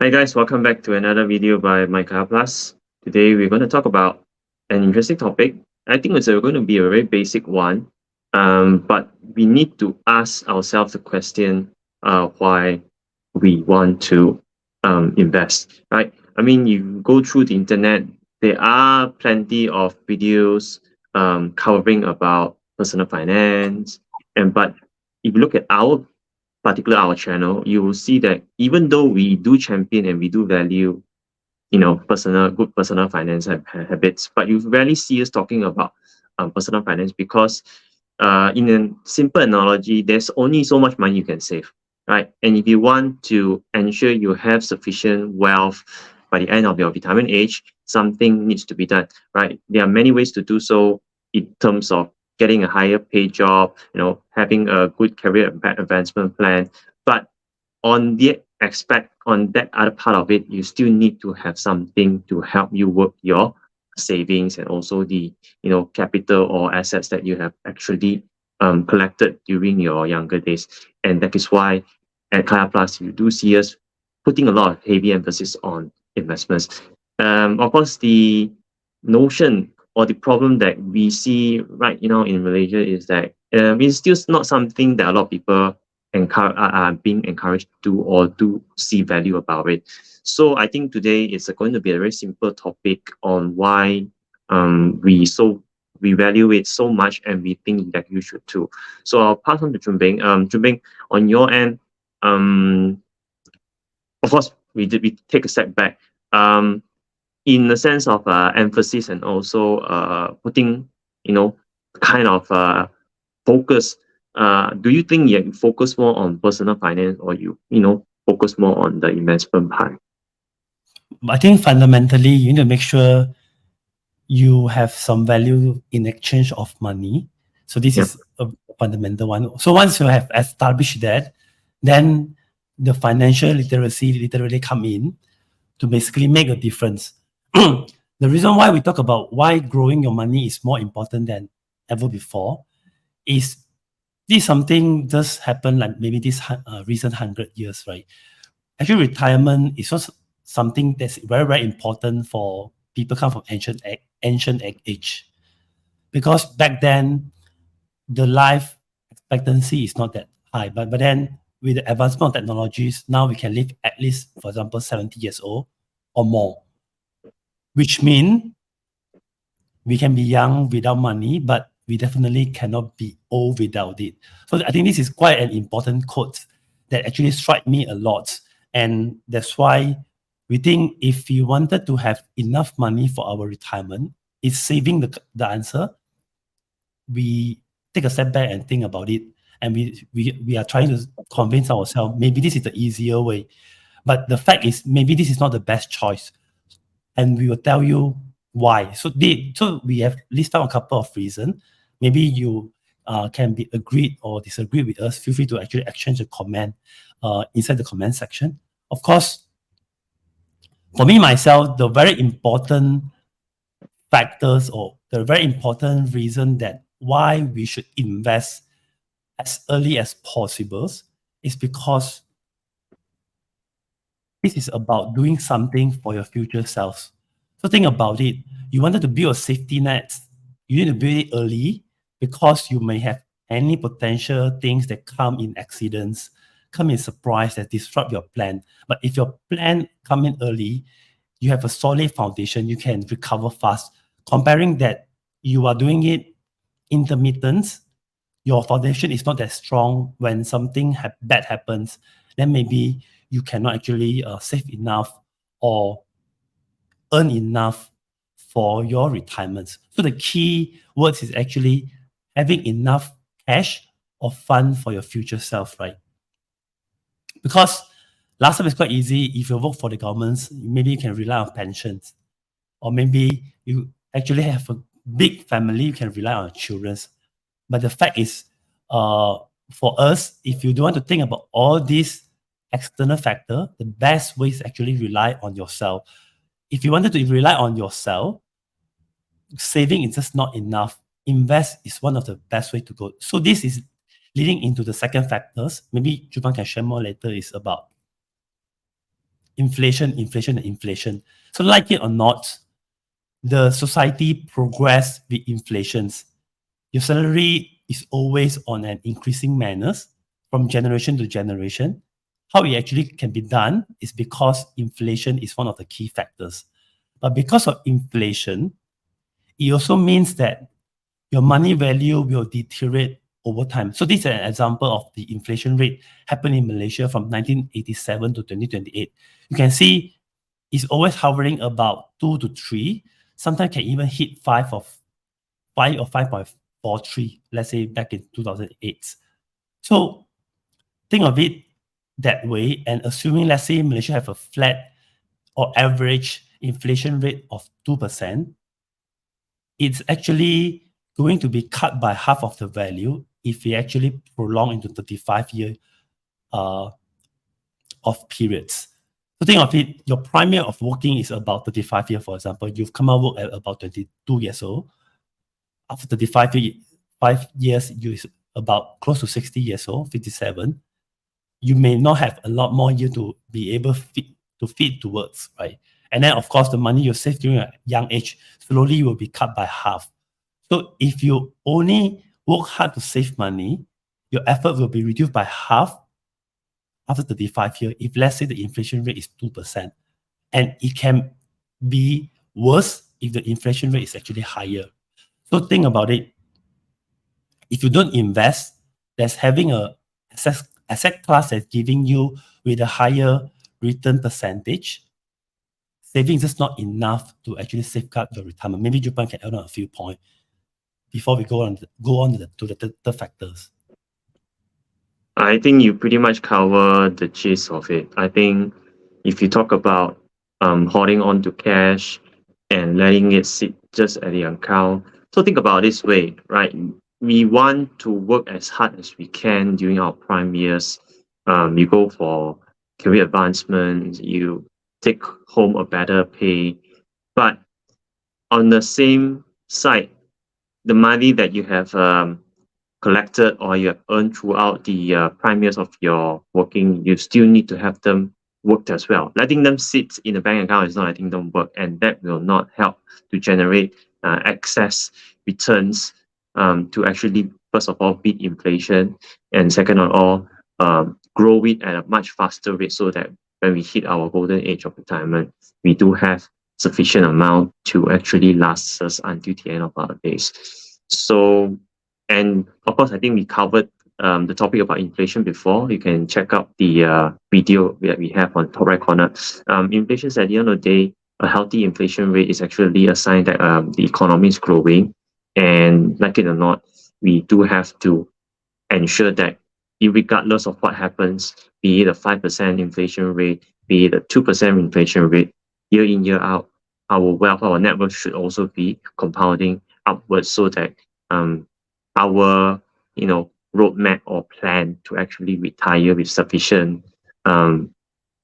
Hi guys, welcome back to another video by mykayaplus. Today we're going to talk about an interesting topic. I think it's going to be a very basic one, but we need to ask ourselves the question why we want to invest, right? I mean, you go through the internet, there are plenty of videos covering about personal finance, but if you look at our channel, you will see that even though we do champion and we do value, good personal finance habits, but you rarely see us talking about personal finance because, in a simple analogy, there's only so much money you can save, right? And if you want to ensure you have sufficient wealth by the end of your retirement age, something needs to be done, right? There are many ways to do so in terms of getting a higher pay job, having a good career advancement plan. But on that other part of it, you still need to have something to help you work your savings and also the capital or assets that you have actually collected during your younger days. And that is why at Kaya Plus you do see us putting a lot of heavy emphasis on investments. Of course, the notion or the problem that we see right now in Malaysia is that it's still not something that a lot of people are being encouraged to do or do see value about it. So I think today is going to be a very simple topic on why we value it so much and we think that you should too. So I'll pass on to Junbing. Junbing, on your end, um, of course we take a step back. In the sense of emphasis and also putting kind of focus. Do you think you focus more on personal finance or you focus more on the investment part? I think fundamentally, you need to make sure you have some value in exchange of money. So this Yeah. is a fundamental one. So once you have established that, then the financial literacy literally come in to basically make a difference. The reason why we talk about why growing your money is more important than ever before is this something just happened like maybe this recent 100 years, right? Actually, retirement is also something that's very, very important for people come from ancient age. Because back then, the life expectancy is not that high. But then with the advancement of technologies, now we can live at least, for example, 70 years old or more, which means we can be young without money, but we definitely cannot be old without it. So I think this is quite an important quote that actually struck me a lot. And that's why we think if we wanted to have enough money for our retirement, is saving the answer. We take a step back and think about it. And we are trying to convince ourselves maybe this is the easier way. But the fact is maybe this is not the best choice. And we will tell you why. So we have listed out a couple of reasons. Maybe you can be agreed or disagree with us. Feel free to actually exchange a comment inside the comment section. Of course, for me myself, the very important factors or the very important reason that why we should invest as early as possible is because this is about doing something for your future selves. So think about it. You wanted to build a safety net. You need to build it early because you may have any potential things that come in accidents, come in surprise that disrupt your plan. But if your plan come in early, you have a solid foundation, you can recover fast. Comparing that you are doing it intermittent, your foundation is not that strong. When something bad happens, then maybe you cannot actually save enough or earn enough for your retirement. So the key words is actually having enough cash or fund for your future self, right? Because last time it's quite easy. If you work for the governments, maybe you can rely on pensions. Or maybe you actually have a big family, you can rely on children. But the fact is, for us, if you don't want to think about all these external factor, the best way is actually rely on yourself. If you wanted to rely on yourself, saving is just not enough. Invest is one of the best way to go. So this is leading into the second factors. Maybe Jupan can share more later is about inflation, inflation, and inflation. So like it or not, the society progress with inflations. Your salary is always on an increasing manner from generation to generation. How it actually can be done is because inflation is one of the key factors. But because of inflation, it also means that your money value will deteriorate over time. So this is an example of the inflation rate happened in Malaysia from 1987 to 2028. You can see it's always hovering about 2 to 3, sometimes can even hit 5 or 5.43, let's say back in 2008. So think of it that way, and assuming, let's say, Malaysia have a flat or average inflation rate of 2%, it's actually going to be cut by half of the value if we actually prolong into 35-year of periods. So think of it, your prime year of working is about 35 years, for example. You've come out work at about 22 years old. After 5 years, you're about close to 60 years old, 57. You may not have a lot more year to be able to feed towards, right? And then, of course, the money you save during a young age slowly will be cut by half. So if you only work hard to save money, your effort will be reduced by half after 35 years, if let's say the inflation rate is 2%. And it can be worse if the inflation rate is actually higher. So think about it. If you don't invest, there's having a asset class that's giving you with a higher return percentage. Savings is not enough to actually safeguard your retirement. Maybe Japan can add on a few points before we go on to the third factors. I think you pretty much cover the gist of it. I think if you talk about holding on to cash and letting it sit just at the account, so think about it this way, right? We want to work as hard as we can during our prime years. You go for career advancement, you take home a better pay, but on the same side, the money that you have collected or you have earned throughout the prime years of your working, you still need to have them worked as well. Letting them sit in a bank account is not letting them work, and that will not help to generate excess returns to actually, first of all, beat inflation, and second of all, grow it at a much faster rate so that when we hit our golden age of retirement, we do have sufficient amount to actually last us until the end of our days. So, and of course, I think we covered the topic about inflation before. You can check out the video that we have on top right corner. Inflation is, at the end of the day, a healthy inflation rate is actually a sign that the economy is growing. And like it or not, we do have to ensure that regardless of what happens, be it a 5% inflation rate, be it a 2% inflation rate, year in, year out, our wealth, our net worth should also be compounding upwards so that our roadmap or plan to actually retire with sufficient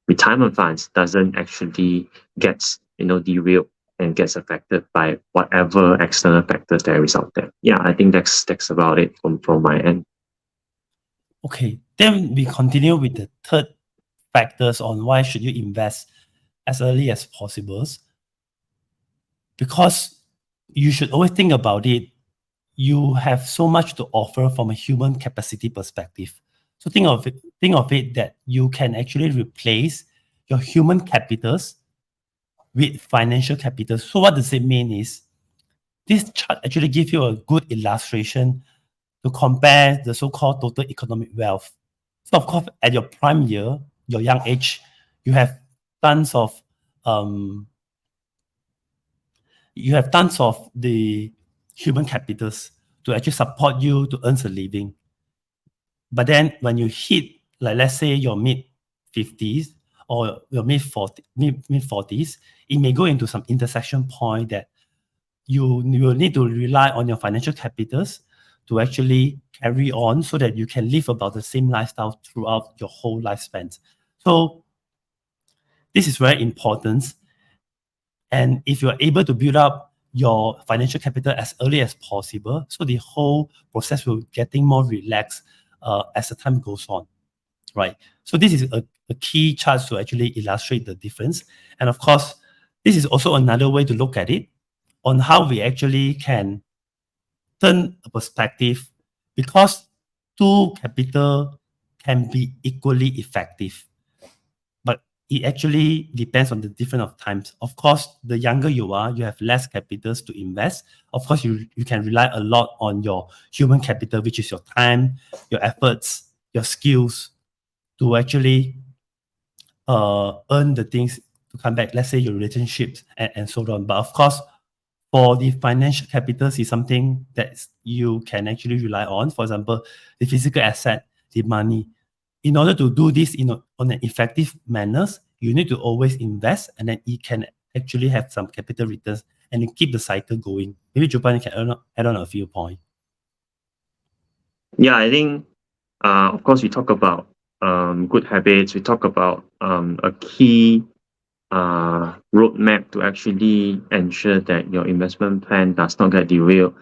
retirement funds doesn't actually get derailed and gets affected by whatever external factors there is out there. Yeah, I think that's about it from my end. Okay, then we continue with the third factors on why should you invest as early as possible. Because you should always think about it, you have so much to offer from a human capacity perspective. So think of it that you can actually replace your human capitals with financial capitals. So what does it mean is, this chart actually gives you a good illustration to compare the so-called total economic wealth. So of course, at your prime year, your young age, you have tons of the human capitals to actually support you to earn a living. But then when you hit, like, let's say your mid-50s or your mid-40s, it may go into some intersection point that you will need to rely on your financial capitals to actually carry on so that you can live about the same lifestyle throughout your whole lifespan. So this is very important. And if you're able to build up your financial capital as early as possible, so the whole process will getting more relaxed as the time goes on, right? So this is key charts to actually illustrate the difference. And of course, this is also another way to look at it on how we actually can turn a perspective, because two capital can be equally effective, but it actually depends on the different of times. Of course, the younger you are, you have less capitals to invest. Of course, you can rely a lot on your human capital, which is your time, your efforts, your skills, to actually earn the things to come back. Let's say your relationships and so on. But of course, for the financial capitals is something that you can actually rely on. For example, the physical asset, the money. In order to do this on an effective manner, you need to always invest, and then it can actually have some capital returns and keep the cycle going. Maybe Jupan can add on a few points. Yeah, I think, of course, we talk about good habits. We talk about a key roadmap to actually ensure that your investment plan does not get derailed.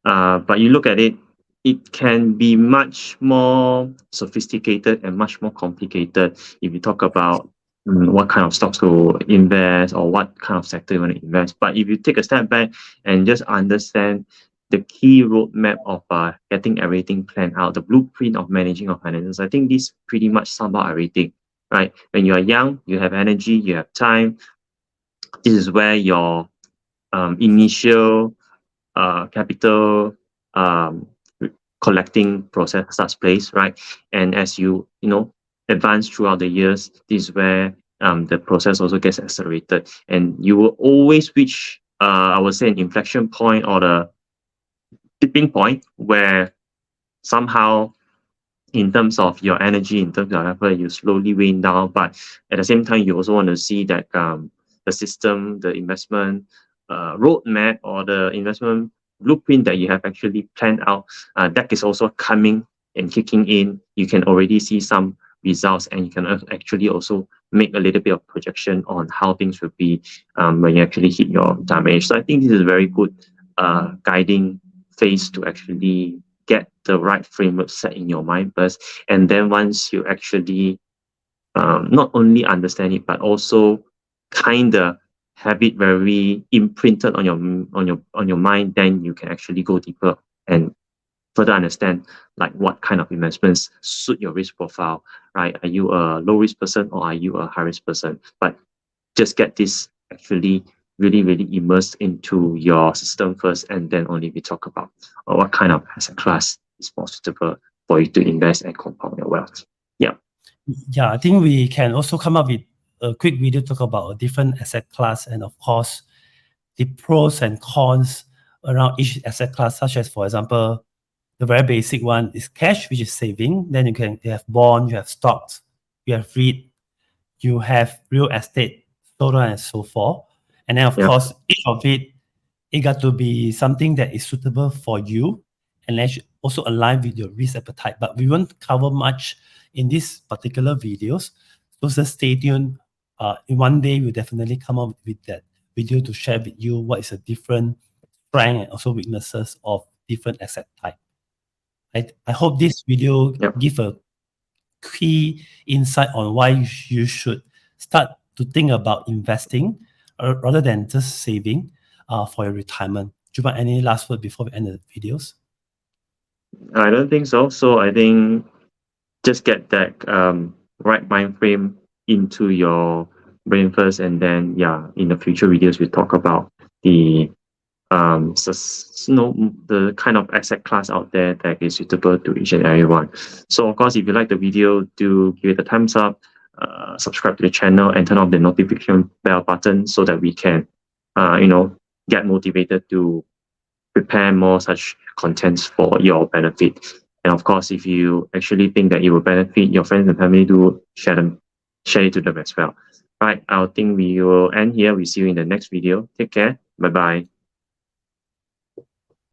But you look at it, it can be much more sophisticated and much more complicated if you talk about what kind of stocks to invest or what kind of sector you want to invest. But if you take a step back and just understand the key roadmap of getting everything planned out, the blueprint of managing your finances, I think this pretty much sums up everything, right? When you are young, you have energy, you have time. This is where your initial capital collecting process starts place, right? And as you advance throughout the years, this is where the process also gets accelerated, and you will always reach, I would say, an inflection point or the tipping point where somehow, in terms of your energy, in terms of your effort, you slowly wane down. But at the same time, you also want to see that the system, the investment roadmap, or the investment blueprint that you have actually planned out, that is also coming and kicking in. You can already see some results, and you can actually also make a little bit of projection on how things will be when you actually hit your retirement age. So I think this is a very good guiding phase to actually get the right framework set in your mind first. And then once you actually not only understand it, but also kind of have it very imprinted on your mind, then you can actually go deeper and further understand like what kind of investments suit your risk profile, right? Are you a low risk person or are you a high risk person? But just get this actually really immersed into your system first, and then only we talk about what kind of asset class is more suitable for you to invest and compound your wealth. Yeah. Yeah, I think we can also come up with a quick video talk about a different asset class, and of course, the pros and cons around each asset class, such as, for example, the very basic one is cash, which is saving. Then you have bond, you have stocks, you have REIT, you have real estate, so on and so forth. And then, of course, each of it got to be something that is suitable for you and also align with your risk appetite. But we won't cover much in this particular videos. So just stay tuned. In one day, we'll definitely come up with that video to share with you what is the different strengths and also weaknesses of different asset type. I hope this video give a key insight on why you should start to think about investing rather than just saving for your retirement. Juban, any last word before we end the videos? I don't think so. So I think just get that right mind frame into your brain first, and then in the future videos we talk about the the kind of asset class out there that is suitable to each and everyone. So of course, if you like the video, do give it a thumbs up, subscribe to the channel, and turn on the notification bell button so that we can get motivated to prepare more such contents for your benefit. And of course, if you actually think that it will benefit your friends and family, do share it to them as well. Right, I think we will end here. We see you in the next video. Take care. Bye bye.